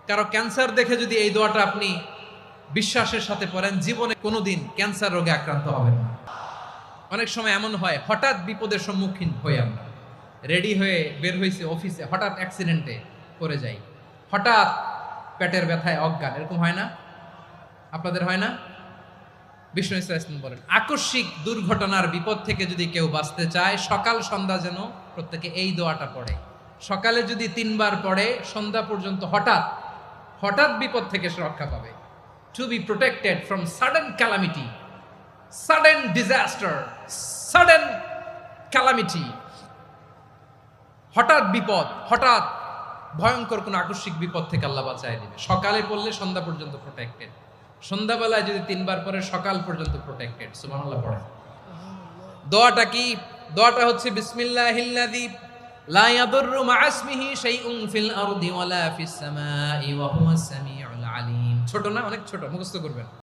কারো ক্যান্সার দেখে যদি এই দোয়াটা আপনি বিশ্বাসের সাথে পড়েন, জীবনে কোনোদিন ক্যান্সার রোগে আক্রান্ত হবেন না। অনেক সময় এমন হয়, হঠাৎ বিপদের সম্মুখীন হই আমরা, রেডি হয়ে বের হয়েছে অফিসে, হঠাৎ অ্যাক্সিডেন্টে পড়ে যাই, হঠাৎ পেটের ব্যথায় অজ্ঞান, এরকম হয় না? আপনাদের হয় না? বিষ্ণু ইসলাম বলেন, আকস্মিক দুর্ঘটনার বিপদ থেকে যদি কেউ বাঁচতে চায়, সকাল সন্ধ্যা যেন প্রত্যেকে এই দোয়াটা পড়ে। সকালে যদি 3 বার পড়ে, সন্ধ্যা পর্যন্ত হঠাৎ হঠাৎ বিপদ থেকে সে রক্ষা পাবে। To be protected from sudden calamity, sudden disaster, sudden calamity, হঠাৎ বিপদ, হঠাৎ ভয়ঙ্কর কোন আকস্মিক বিপদ থেকে আল্লাহ বাঁচায় দিবে। সকালে পড়লে সন্ধ্যা পর্যন্ত প্রোটেক্টেড, সন্ধ্যাবেলায় যদি 3 বার পরে সকাল পর্যন্ত প্রোটেক্টেড। সুবহানাল্লাহ পড়ে। দোয়াটা কি? দোয়াটা হচ্ছে বিসমিল্লাহিল্লাযী লা ইয়াদুররু মা'a ইসমিহি শাইউন ফিল আরদি ওয়ালা ফিস সামাই ওয়া হুয়াস সামিউল আলীম। ছোট না? অনেক ছোট, মুখস্থ করবেন।